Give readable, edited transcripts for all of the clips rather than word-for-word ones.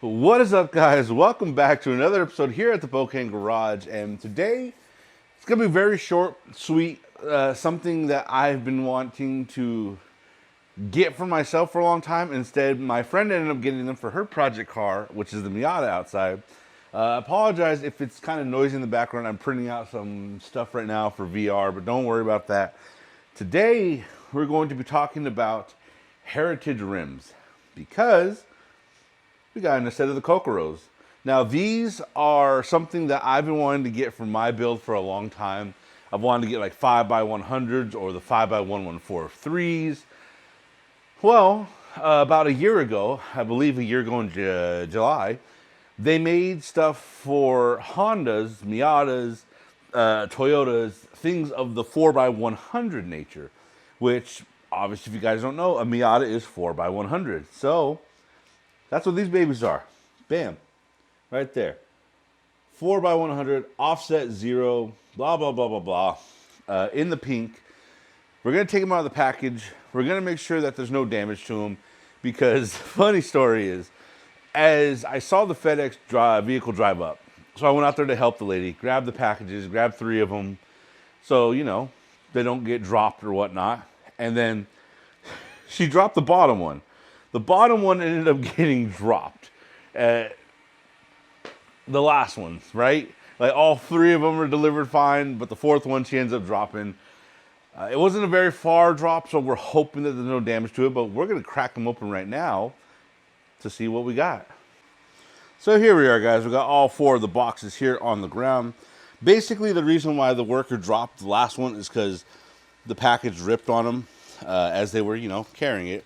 What is up, guys? Welcome back to another episode here at the Bokeh Garage. And today, it's going to be very short, sweet, something that I've been wanting to get for myself for a long time. Instead, my friend ended up getting them for her project car, which is the Miata outside. Apologize if it's kind of noisy in the background. I'm printing out some stuff right now for VR, but don't worry about that. Today, we're going to be talking about heritage rims because we got a set of the Kokoros. Now, these are something that I've been wanting to get for my build for a long time. I've wanted to get like 5x100s or the 5x114 Well, about a year ago, I believe a year ago in July, they made stuff for Hondas, Miatas, Toyotas, things of the 4x100 nature, which obviously, if you guys don't know, a Miata is 4x100. So that's what these babies are. Bam. Right there. 4x100, offset 0, blah, blah, blah, blah, blah. In the pink. We're going to take them out of the package. We're going to make sure that there's no damage to them. Because, funny story is, as I saw the FedEx vehicle drive up, so I went out there to help the lady, grab the packages, grab 3 of them. So, you know, they don't get dropped or whatnot. And then she dropped the bottom one. The bottom one ended up getting dropped. The last ones, right? Like all 3 of them are delivered fine, but the 4th one she ends up dropping. It wasn't a very far drop, so we're hoping that there's no damage to it, but we're going to crack them open right now to see what we got. So here we are, guys. We got all 4 of the boxes here on the ground. Basically, the reason why the worker dropped the last one is because the package ripped on them as they were, carrying it.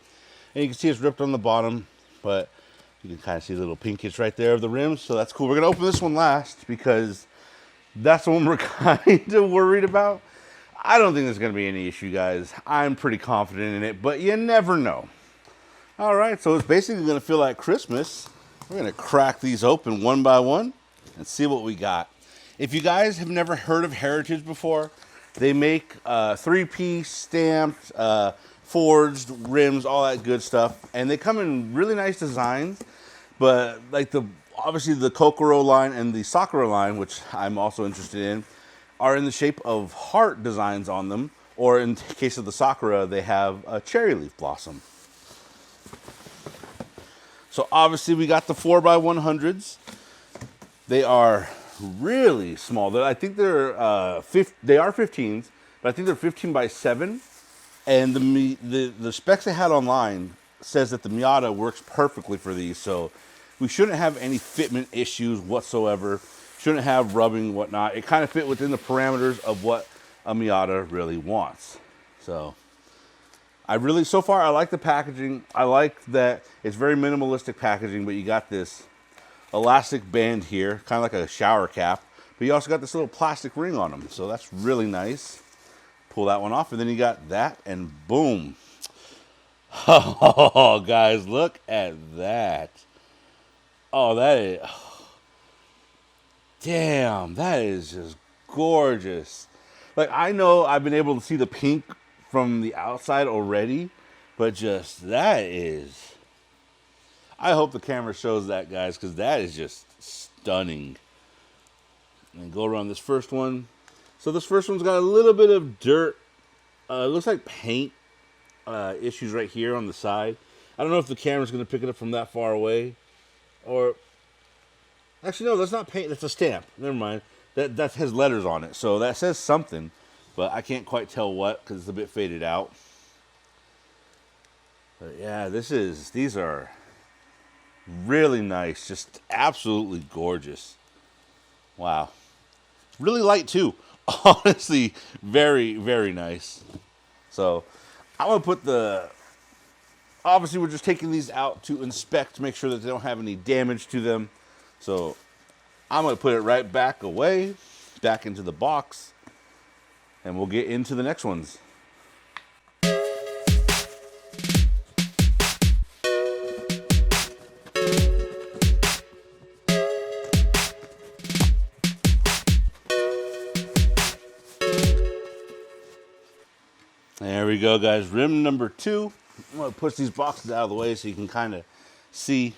And you can see it's ripped on the bottom, but you can kind of see the little pinkish right there of the rims, so that's cool. We're going to open this one last because that's the one we're kind of worried about. I don't think there's going to be any issue, guys. I'm pretty confident in it, but you never know. All right, so it's basically going to feel like Christmas. We're going to crack these open one by one and see what we got. If you guys have never heard of Heritage before, they make 3-piece stamped, forged rims, all that good stuff, and they come in really nice designs. But like obviously the Kokoro line and the Sakura line, which I'm also interested in, are in the shape of heart designs on them, or in the case of the Sakura, they have a cherry leaf blossom. So obviously we got the 4x100s. They are really small. I think they're they are 15s, but I think they're 15x7. And the specs they had online says that the Miata works perfectly for these, so we shouldn't have any fitment issues whatsoever. Shouldn't have rubbing, whatnot. It kind of fit within the parameters of what a Miata really wants. So so far, I like the packaging. I like that it's very minimalistic packaging, but you got this elastic band here, kind of like a shower cap, but you also got this little plastic ring on them, so that's really nice. Pull that one off, and then you got that, and boom. Oh, guys, look at that. Oh, that is... Damn, that is just gorgeous. Like, I know I've been able to see the pink from the outside already, but just, that is... I hope the camera shows that, guys, because that is just stunning. And go around this first one. So this first one's got a little bit of dirt. It looks like paint issues right here on the side. I don't know if the camera's going to pick it up from that far away. Or, actually, no, that's not paint. That's a stamp. Never mind. That has letters on it. So that says something. But I can't quite tell what because it's a bit faded out. But yeah, these are really nice. Just absolutely gorgeous. Wow. Really light, too. Honestly, very, very nice. So, I'm going to put obviously, we're just taking these out to inspect to make sure that they don't have any damage to them. So, I'm going to put it right back away, back into the box, and we'll get into the next ones. There we go, guys. Rim number 2. I'm going to push these boxes out of the way so you can kind of see.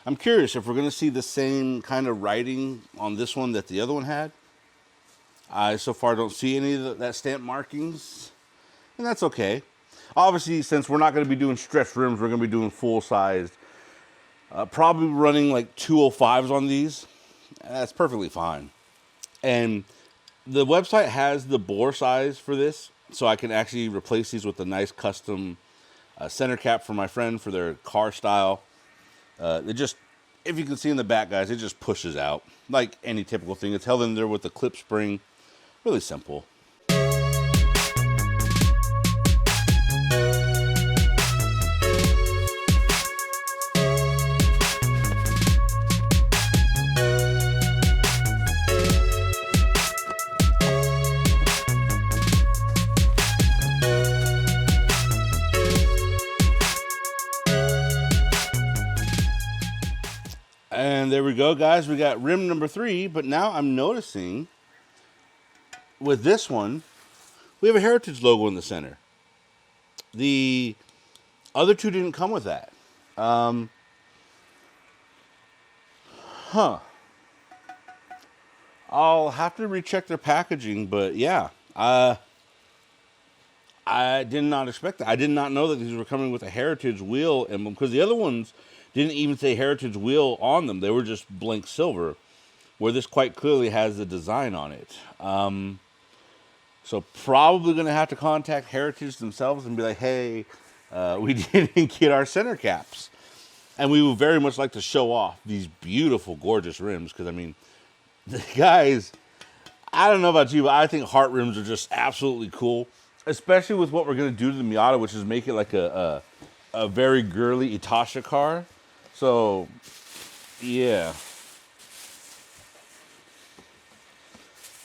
I'm curious if we're going to see the same kind of writing on this one that the other one had. I so far don't see any of that stamp markings, and that's okay. Obviously, since we're not going to be doing stretch rims, we're going to be doing full-sized. Probably running like 205s on these. That's perfectly fine. And the website has the bore size for this, so I can actually replace these with a nice custom center cap for my friend for their car style. It just, if you can see in the back, guys, it just pushes out like any typical thing. It's held in there with the clip spring. Really simple. And there we go, guys. We got rim number 3, but now I'm noticing with this one, we have a Heritage logo in the center. The other two didn't come with that. I'll have to recheck their packaging, but yeah. I did not expect that. I did not know that these were coming with a Heritage wheel emblem, because the other ones didn't even say Heritage wheel on them. They were just blank silver, where this quite clearly has the design on it. So probably going to have to contact Heritage themselves and be like, hey, we didn't get our center caps. And we would very much like to show off these beautiful, gorgeous rims, because, I mean, the guys, I don't know about you, but I think Heart rims are just absolutely cool, especially with what we're going to do to the Miata, which is make it like a very girly Itasha car. So, yeah.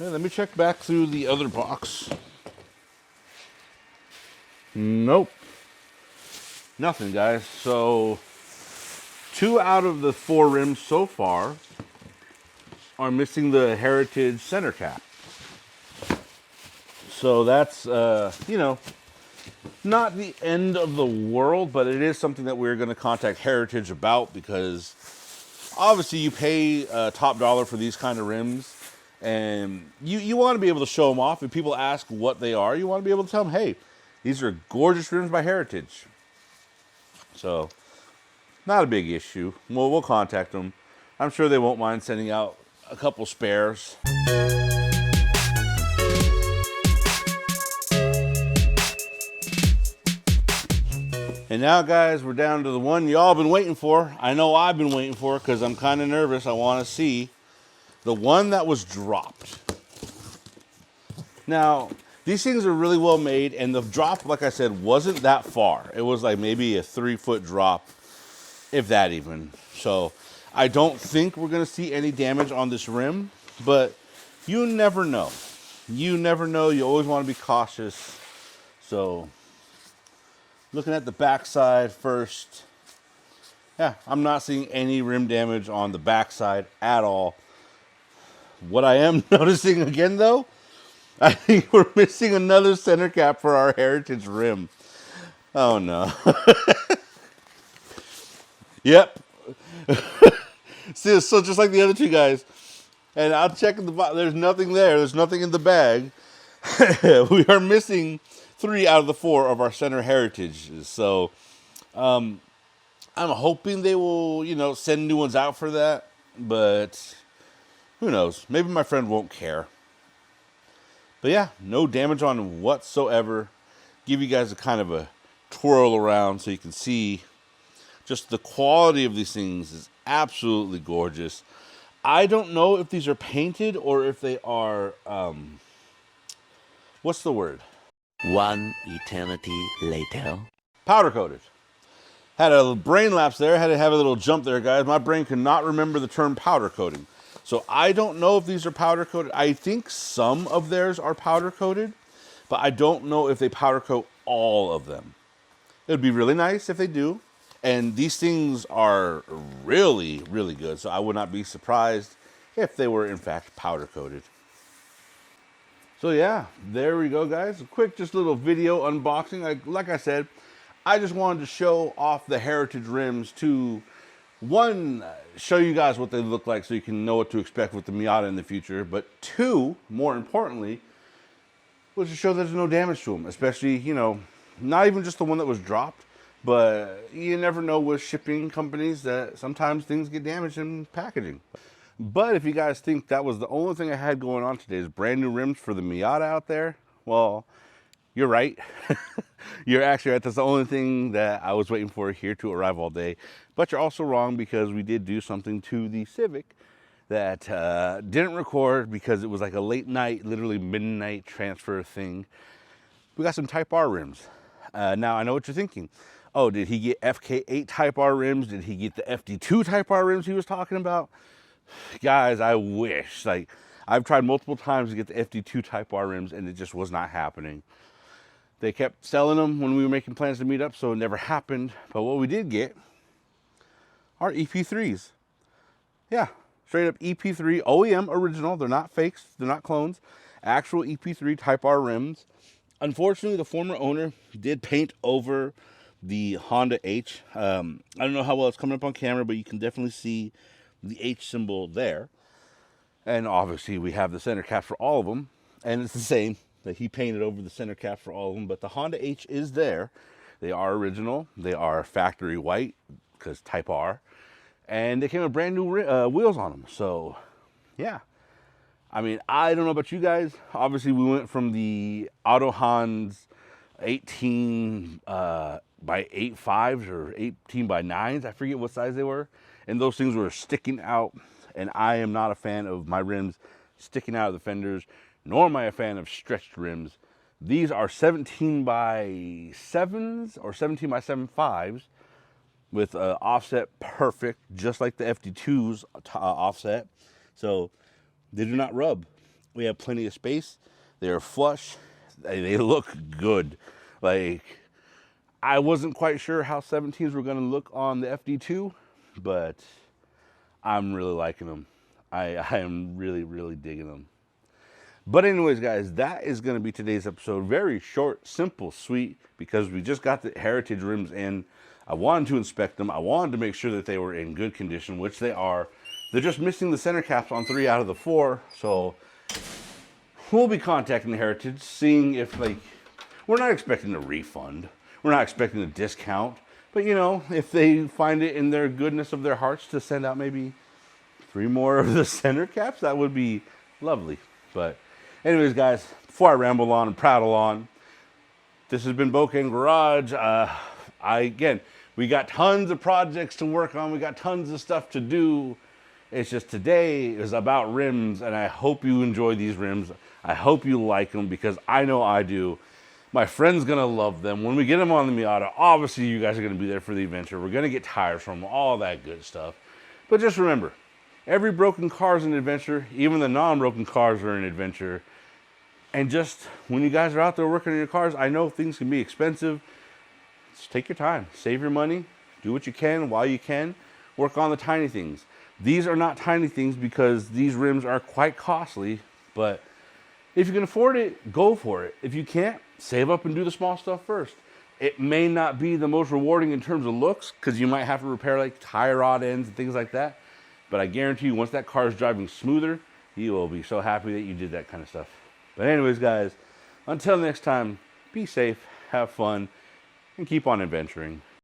Let me check back through the other box. Nope. Nothing, guys. So, 2 out of the 4 rims so far are missing the Heritage center cap. So that's, you know, not the end of the world, but it is something that we're going to contact Heritage about, because obviously you pay top dollar for these kind of rims, and you want to be able to show them off. If people ask what they are, you want to be able to tell them, hey, these are gorgeous rims by Heritage. So, not a big issue. We'll contact them. I'm sure they won't mind sending out a couple spares. And now, guys, we're down to the one y'all been waiting for. I know I've been waiting for, because I'm kind of nervous. I want to see the one that was dropped. Now, these things are really well made, and the drop, like I said, wasn't that far. It was like maybe a 3-foot drop, if that even. So I don't think we're going to see any damage on this rim, but you never know. You never know. You always want to be cautious. So, looking at the backside first, yeah, I'm not seeing any rim damage on the backside at all. What I am noticing again, though, I think we're missing another center cap for our Heritage rim. Oh, no. Yep. See, so just like the other two guys. And I'll check in the box. There's nothing there. There's nothing in the bag. We are missing 3 out of the 4 of our center Heritages. So I'm hoping they will, you know, send new ones out for that. But who knows? Maybe my friend won't care. But yeah, no damage on whatsoever. Give you guys a kind of a twirl around so you can see just the quality of these things is absolutely gorgeous. I don't know if these are painted or if they are, what's the word? One eternity later. Powder coated. Had a brain lapse there. Had to have a little jump there, guys. My brain could not remember the term powder coating. So I don't know if these are powder coated. I think some of theirs are powder coated, but I don't know if they powder coat all of them. It would be really nice if they do. And these things are really, really good. So I would not be surprised if they were in fact powder coated. So yeah, there we go, guys. A quick just little video unboxing. Like I said, I just wanted to show off the Heritage rims to one, show you guys what they look like so you can know what to expect with the Miata in the future. But two, more importantly, was to show there's no damage to them, especially, you know, not even just the one that was dropped, but you never know with shipping companies that sometimes things get damaged in packaging. But if you guys think that was the only thing I had going on today is brand new rims for the Miata out there, well, you're right. You're actually right. That's the only thing that I was waiting for here to arrive all day. But you're also wrong, because we did do something to the Civic that didn't record because it was like a late night, literally midnight transfer thing. We got some Type R rims. Now I know what you're thinking. Oh, did he get FK8 Type R rims? Did he get the FD2 Type R rims he was talking about? Guys, I wish. Like, I've tried multiple times to get the FD2 Type R rims, and it just was not happening. They kept selling them when we were making plans to meet up, so it never happened. But what we did get are EP3s. Yeah, straight up EP3 OEM original. They're not fakes. They're not clones. Actual EP3 Type R rims. Unfortunately, the former owner did paint over the Honda H. I don't know how well it's coming up on camera, but you can definitely see the H symbol there. And obviously, we have the center cap for all of them. And it's the same that he painted over the center cap for all of them. But the Honda H is there. They are original. They are factory white, because Type R. And they came with brand new wheels on them. So, yeah. I mean, I don't know about you guys. Obviously, we went from the Auto Hans 18 by 8.5s or 18 by 9s. I forget what size they were. And those things were sticking out. And I am not a fan of my rims sticking out of the fenders, nor am I a fan of stretched rims. These are 17 by 7s or 17 by 7.5s with offset perfect, just like the FD2's offset. So they do not rub. We have plenty of space. They are flush. They look good. Like, I wasn't quite sure how 17s were going to look on the FD2, but I'm really liking them. I am really, really digging them. But anyways, guys, that is going to be today's episode. Very short, simple, sweet, because we just got the Heritage rims in. I wanted to inspect them. I wanted to make sure that they were in good condition, which they are. They're just missing the center caps on 3 out of the 4. So we'll be contacting the Heritage, seeing if, like, we're not expecting a refund. We're not expecting a discount. But, you know, if they find it in their goodness of their hearts to send out maybe 3 more of the center caps, that would be lovely. But anyways, guys, before I ramble on and prattle on, this has been Bokeh Garage. Again, we got tons of projects to work on. We got tons of stuff to do. It's just today is about rims, and I hope you enjoy these rims. I hope you like them, because I know I do. My friend's going to love them. When we get them on the Miata, obviously you guys are going to be there for the adventure. We're going to get tires from them, all that good stuff. But just remember, every broken car is an adventure. Even the non-broken cars are an adventure. And just when you guys are out there working on your cars, I know things can be expensive. Just take your time. Save your money. Do what you can while you can. Work on the tiny things. These are not tiny things, because these rims are quite costly. But if you can afford it, go for it. If you can't, save up and do the small stuff first. It may not be the most rewarding in terms of looks, because you might have to repair like tire rod ends and things like that. But I guarantee you, once that car is driving smoother, you will be so happy that you did that kind of stuff. But anyways, guys, until next time, be safe, have fun, and keep on adventuring.